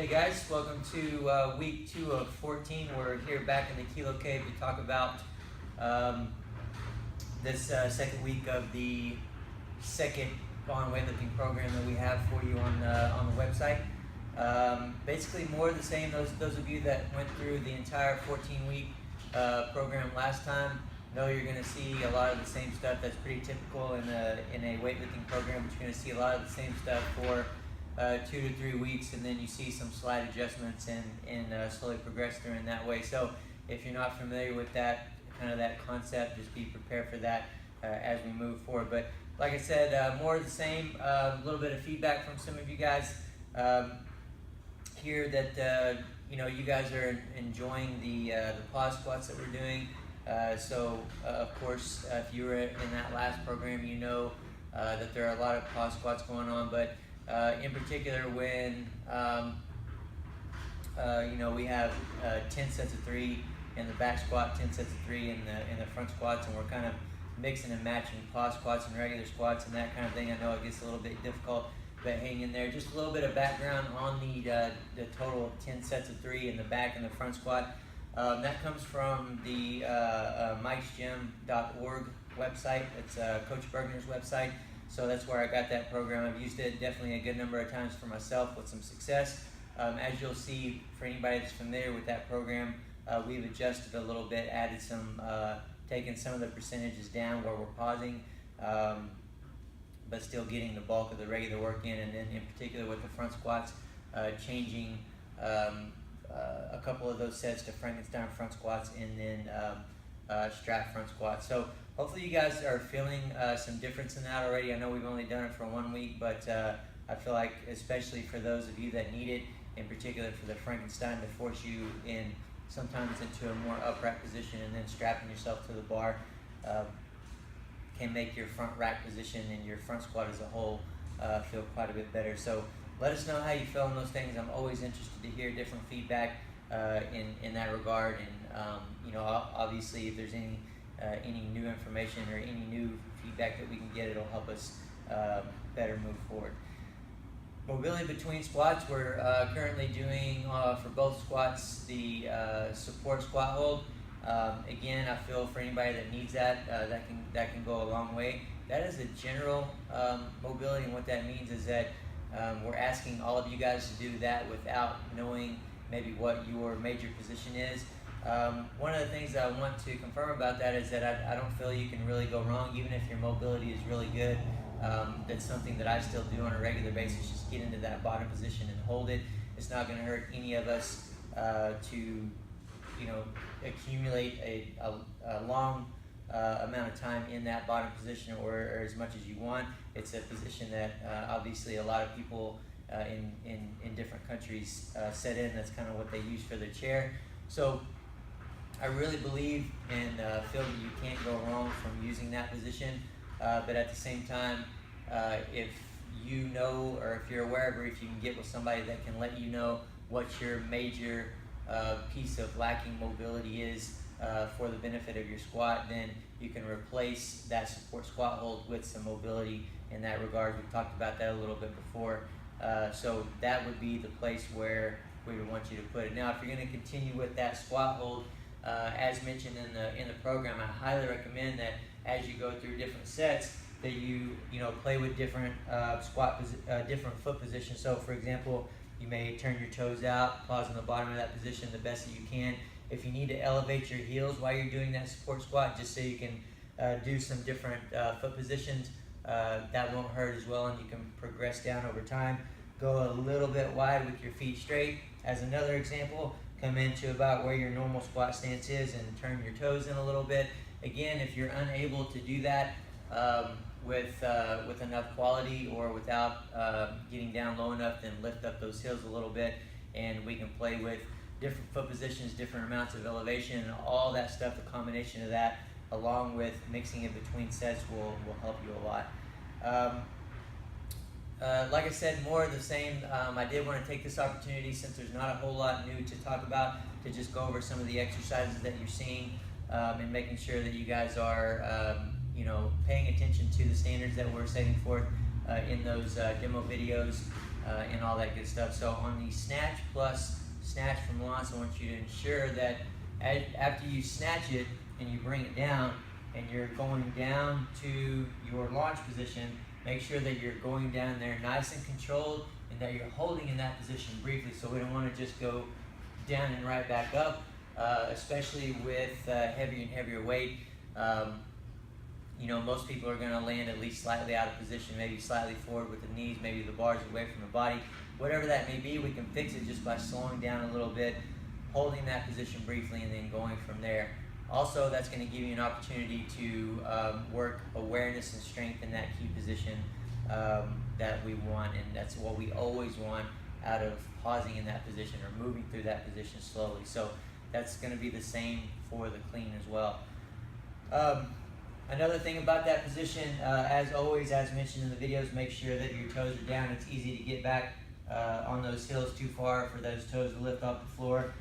Hey guys, welcome to week 2 of 14. We're here back in the Kilo Cave to talk about this second week of the second bond weightlifting program that we have for you on the website. Basically more of the same. Those of you that went through the entire 14-week program last time know you're going to see a lot of the same stuff that's pretty typical in a weightlifting program, but you're going to see a lot of the same stuff for 2 to 3 weeks, and then you see some slight adjustments and slowly progress through in that way. So if you're not familiar with that concept, just be prepared for that as we move forward. But like I said, more of the same. A little bit of feedback from some of you guys here that you guys are enjoying the pause squats that we're doing. Of course, if you were in that last program, you know that there are a lot of pause squats going on, but in particular when we have 10 sets of 3 in the back squat, 10 sets of 3 in the front squats, and we're kind of mixing and matching pause squats and regular squats and that kind of thing. I know it gets a little bit difficult, but hang in there. Just a little bit of background on the total 10 sets of 3 in the back and the front squat. That comes from the mikesgym.org website. It's Coach Bergner's website. So that's where I got that program. I've used it definitely a good number of times for myself with some success. As you'll see, for anybody that's familiar with that program, we've adjusted a little bit, added some, taken some of the percentages down where we're pausing, but still getting the bulk of the regular work in, and then in particular with the front squats, changing a couple of those sets to Frankenstein front squats and then strap front squats. So hopefully you guys are feeling some difference in that already. I know we've only done it for 1 week, but I feel like especially for those of you that need it, in particular for the Frankenstein to force you in sometimes into a more upright position and then strapping yourself to the bar can make your front rack position and your front squat as a whole feel quite a bit better. So let us know how you feel on those things. I'm always interested to hear different feedback in that regard, and obviously if there's any new information or any new feedback that we can get, it'll help us better move forward. Mobility between squats, we're currently doing for both squats the support squat hold. Again, I feel for anybody that needs that, that can go a long way. That is a general mobility, and what that means is that we're asking all of you guys to do that without knowing maybe what your major position is. One of the things that I want to confirm about that is that I don't feel you can really go wrong, even if your mobility is really good. That's something that I still do on a regular basis. Just get into that bottom position and hold it. It's not going to hurt any of us to accumulate a long amount of time in that bottom position, or as much as you want. It's a position that obviously a lot of people in different countries set in. That's kind of what they use for their chair. So I really believe and feel that you can't go wrong from using that position, but at the same time, if you know, or if you're aware of, or if you can get with somebody that can let you know what your major piece of lacking mobility is for the benefit of your squat, then you can replace that support squat hold with some mobility in that regard. We've talked about that a little bit before. So that would be the place where we would want you to put it. Now, if you're going to continue with that squat hold, as mentioned in the program, I highly recommend that as you go through different sets, that you play with different different foot positions. So, for example, you may turn your toes out, pause on the bottom of that position the best that you can. If you need to elevate your heels while you're doing that support squat, just so you can do some different foot positions, that won't hurt as well, and you can progress down over time. Go a little bit wide with your feet straight. As another example, come into about where your normal squat stance is and turn your toes in a little bit. Again, if you're unable to do that with enough quality or without getting down low enough, then lift up those heels a little bit, and we can play with different foot positions, different amounts of elevation, and all that stuff. The combination of that, along with mixing it between sets, will help you a lot. Like I said, more of the same. I did want to take this opportunity, since there's not a whole lot new to talk about, to just go over some of the exercises that you're seeing and making sure that you guys are paying attention to the standards that we're setting forth in those demo videos. and all that good stuff. So on the snatch plus snatch from launch, I want you to ensure that after you snatch it and you bring it down and you're going down to your launch position, make sure that you're going down there nice and controlled and that you're holding in that position briefly. So we don't want to just go down and right back up, especially with heavier and heavier weight. You know, most people are going to land at least slightly out of position, maybe slightly forward with the knees, maybe the bars away from the body. Whatever that may be, we can fix it just by slowing down a little bit, holding that position briefly, and then going from there. Also, that's going to give you an opportunity to work awareness and strength in that key position that we want, and that's what we always want out of pausing in that position or moving through that position slowly. So that's going to be the same for the clean as well. Another thing about that position, as always, as mentioned in the videos, make sure that your toes are down. It's easy to get back on those heels too far for those toes to lift off the floor.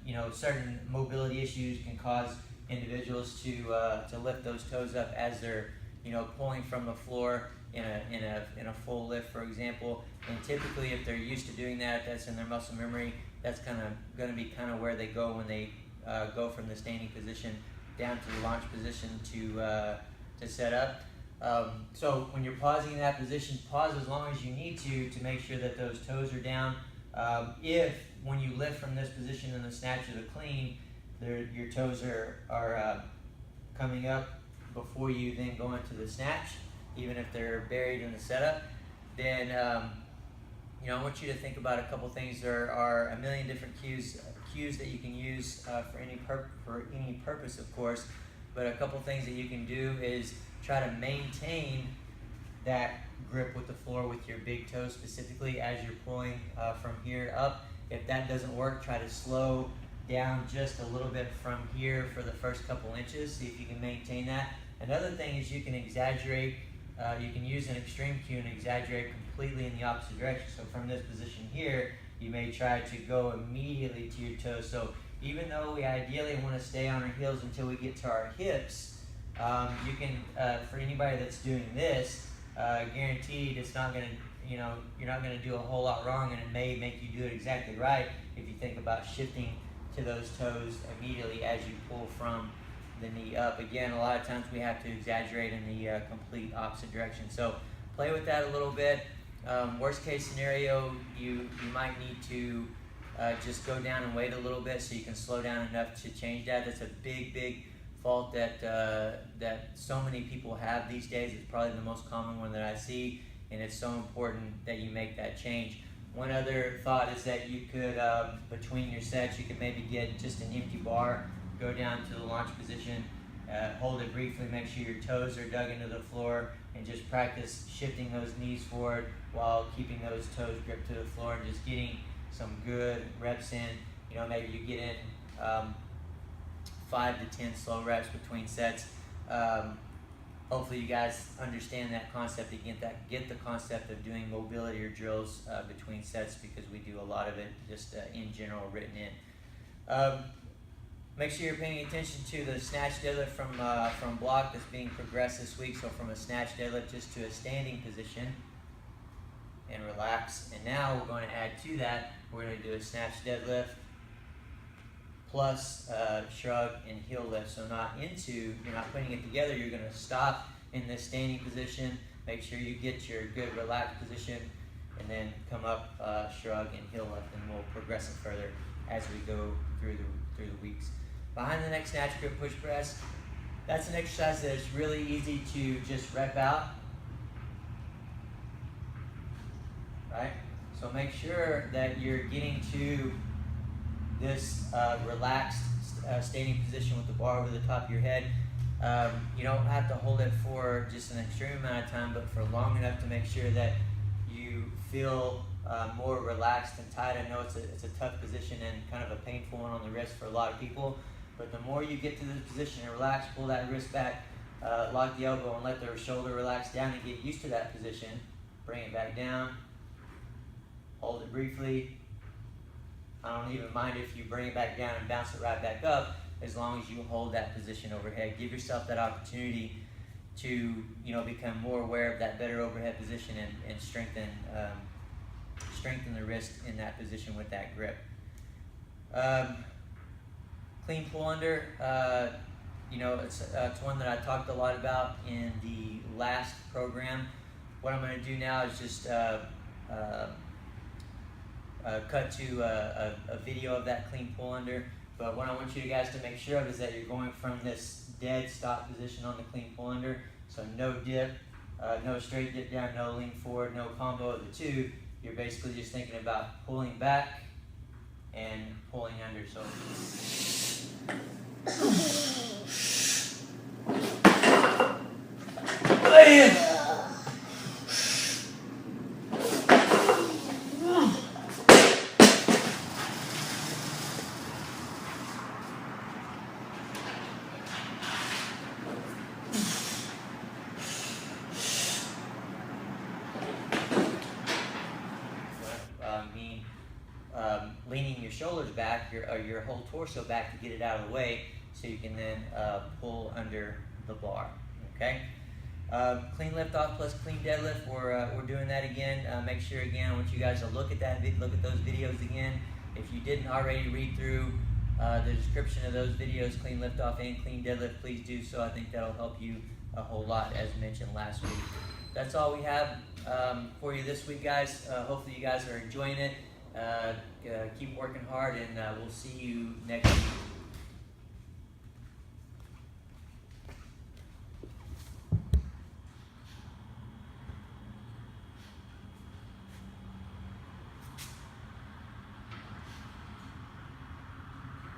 You know, certain mobility issues can cause individuals to lift those toes up as they're, you know, pulling from the floor in a full lift, for example. And typically, if they're used to doing that, if that's in their muscle memory, that's kind of going to be kind of where they go when they go from the standing position down to the launch position to set up. So when you're pausing in that position, pause as long as you need to make sure that those toes are down. If when you lift from this position in the snatch or the clean, your toes are coming up before you then go into the snatch, even if they're buried in the setup, then you know, I want you to think about a couple things. There are a million different cues that you can use for any purpose, of course. But a couple things that you can do is try to maintain that grip with the floor with your big toe specifically as you're pulling from here up. If that doesn't work, try to slow down just a little bit from here for the first couple inches. See if you can maintain that. Another thing is you can exaggerate. You can use an extreme cue and exaggerate completely in the opposite direction. So from this position here, you may try to go immediately to your toes. So even though we ideally want to stay on our heels until we get to our hips, you can, for anybody that's doing this, guaranteed it's not going to, you know, you're not going to do a whole lot wrong, and it may make you do it exactly right if you think about shifting to those toes immediately as you pull from the knee up. Again, a lot of times we have to exaggerate in the complete opposite direction. So play with that a little bit. Worst case scenario, you might need to just go down and wait a little bit so you can slow down enough to change that. That's a big fault that that so many people have these days. It's probably the most common one that I see, and it's so important that you make that change. One other thought is that you could, between your sets, you could maybe get just an empty bar, go down to the launch position, hold it briefly, make sure your toes are dug into the floor, and just practice shifting those knees forward while keeping those toes gripped to the floor and just getting some good reps in. You know, maybe you get in 5 to 10 slow reps between sets. Hopefully you guys understand that concept and get the concept of doing mobility or drills between sets, because we do a lot of it just in general written in. Make sure you're paying attention to the snatch deadlift from block that's being progressed this week. So from a snatch deadlift just to a standing position and relax. And now we're going to add to that, we're going to do a snatch deadlift plus shrug and heel lift. So you're not putting it together, you're going to stop in this standing position, make sure you get your good relaxed position, and then come up, shrug and heel lift, and we'll progress it further as we go through the weeks. Behind the neck snatch grip push press, that's an exercise that is really easy to just rep out, right? So make sure that you're getting to this relaxed standing position with the bar over the top of your head. You don't have to hold it for just an extreme amount of time, but for long enough to make sure that you feel more relaxed and tight. I know it's a tough position and kind of a painful one on the wrist for a lot of people, but the more you get to this position and relax, pull that wrist back, lock the elbow and let the shoulder relax down and get used to that position. Bring it back down, hold it briefly. I don't even mind if you bring it back down and bounce it right back up, as long as you hold that position overhead. Give yourself that opportunity to, you know, become more aware of that better overhead position and strengthen strengthen the wrist in that position with that grip. Clean pull under, it's one that I talked a lot about in the last program. What I'm going to do now is just cut to a video of that clean pull under. But what I want you guys to make sure of is that you're going from this dead stop position on the clean pull under. So no dip, no straight dip down, no lean forward, no combo of the two. You're basically just thinking about pulling back and pulling under. So leaning your shoulders back, your whole torso back to get it out of the way, so you can then pull under the bar. Okay. Clean lift off plus clean deadlift. We're doing that again. Make sure again, I want you guys to look at those videos again. If you didn't already read through the description of those videos, clean lift off and clean deadlift, please do so. I think that'll help you a whole lot, as mentioned last week. That's all we have for you this week, guys. Hopefully you guys are enjoying it. Keep working hard, and we'll see you next week.